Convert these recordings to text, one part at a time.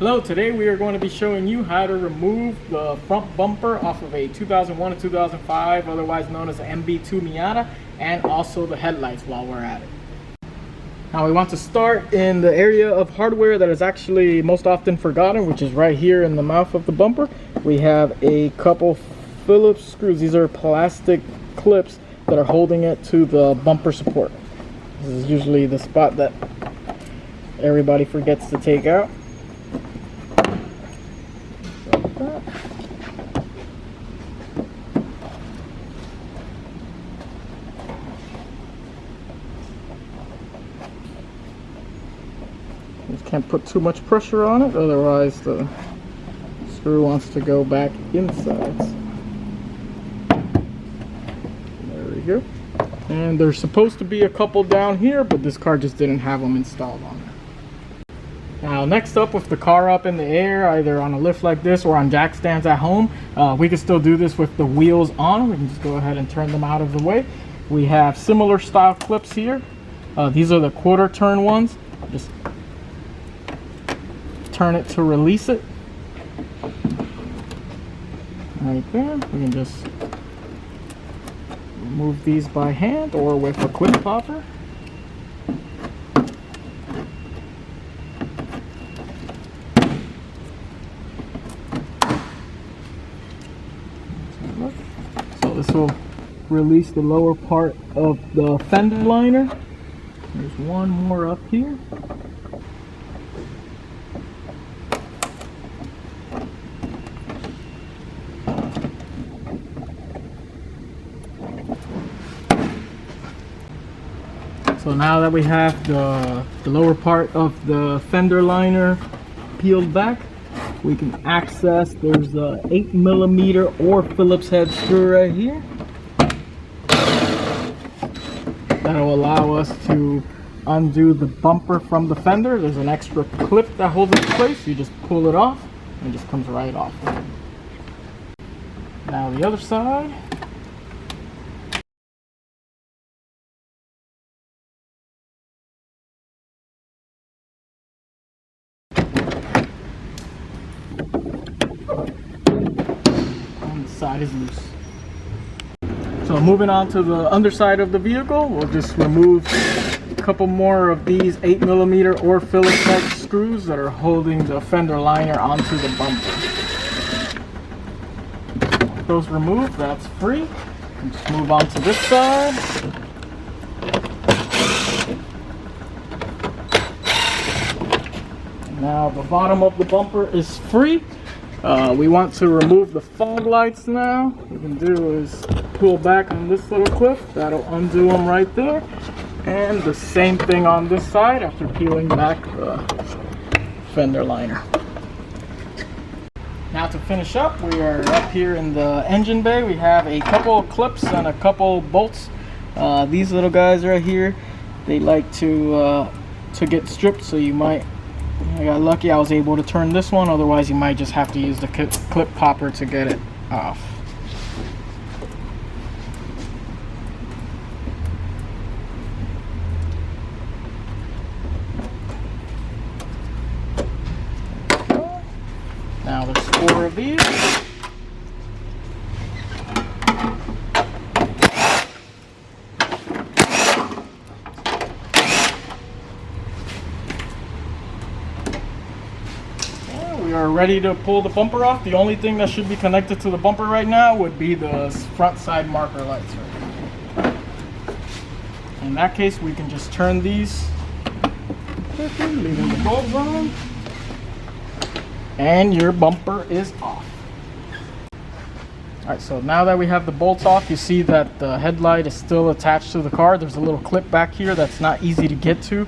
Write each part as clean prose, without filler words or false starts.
Hello, today we are going to be showing you how to remove the front bumper off of a 2001 to 2005, otherwise known as an MB2 Miata, and also the headlights while we're at it. Now we want to start in the area of hardware that is actually most often forgotten, which is right here in the mouth of the bumper. We have a couple Phillips screws. These are plastic clips that are holding it to the bumper support. This is usually the spot that everybody forgets to take out. Just can't put too much pressure on it, otherwise the screw wants to go back inside. There we go. And there's supposed to be a couple down here, but this car just didn't have them installed on there. Now next up, with the car up in the air, either on a lift like this or on jack stands at home, we can still do this with the wheels on. We can just go ahead and turn them out of the way. We have similar style clips here. These are the quarter turn ones. Just turn it to release it. Right there. We can just remove these by hand or with a quick popper. So this will release the lower part of the fender liner. There's one more up here. So now that we have the lower part of the fender liner peeled back, we can access, there's a 8mm or Phillips head screw right here. That'll allow us to undo the bumper from the fender. There's an extra clip that holds it in place. You just pull it off and it just comes right off. Now the other side. Side is loose. So moving on to the underside of the vehicle, we'll just remove a couple more of these 8mm or Phillips head screws that are holding the fender liner onto the bumper. With those removed, that's free. Let's move on to this side. Now the bottom of the bumper is free. We want to remove the fog lights now. What we can do is pull back on this little clip. That'll undo them right there. And the same thing on this side after peeling back the fender liner. Now to finish up, we are up here in the engine bay. We have a couple of clips and a couple bolts. These little guys right here, they like to get stripped, so you might, I got lucky I was able to turn this one, otherwise you might just have to use the clip popper to get it off. Now there's 4 of these. We are ready to pull the bumper off. The only thing that should be connected to the bumper right now would be the front side marker lights. In that case, we can just turn these, leaving the bulbs on, and your bumper is off. Alright, so now that we have the bolts off, you see that the headlight is still attached to the car. There's a little clip back here that's not easy to get to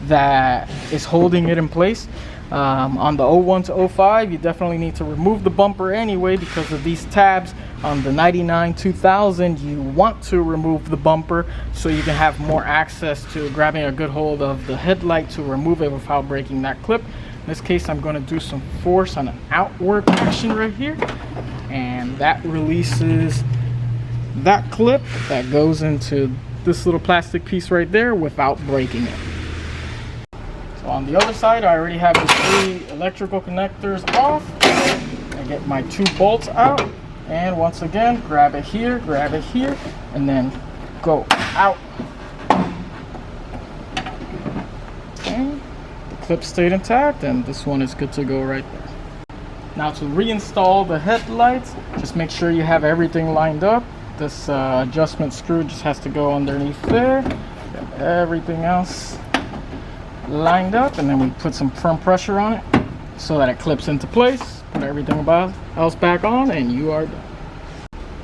that is holding it in place. On the 01 to 05, you definitely need to remove the bumper anyway because of these tabs. On the 99 2000, you want to remove the bumper so you can have more access to grabbing a good hold of the headlight to remove it without breaking that clip. In this case, I'm going to do some force on an outward action right here, and that releases that clip that goes into this little plastic piece right there without breaking it. So So on the other side, I already have the 3 electrical connectors off. I get my 2 bolts out, and once again, grab it here, and then go out. Okay. The clip stayed intact, and this one is good to go right there. Now to reinstall the headlights, just make sure you have everything lined up. This adjustment screw just has to go underneath there. Get everything else lined up, and then we put some firm pressure on it so that it clips into place. Put everything else back on, and you are done.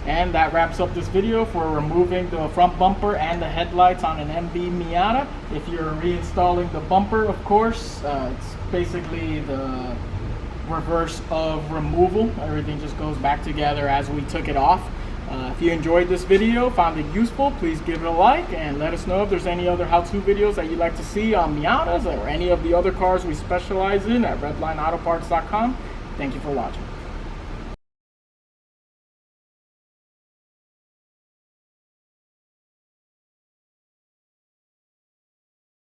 And that wraps up this video for removing the front bumper and the headlights on an MB Miata. If you're reinstalling the bumper, of course, it's basically the reverse of removal. Everything just goes back together as we took it off. If you enjoyed this video, found it useful, please give it a like and let us know if there's any other how-to videos that you'd like to see on Miatas or any of the other cars we specialize in at redlineautoparts.com. Thank you for watching.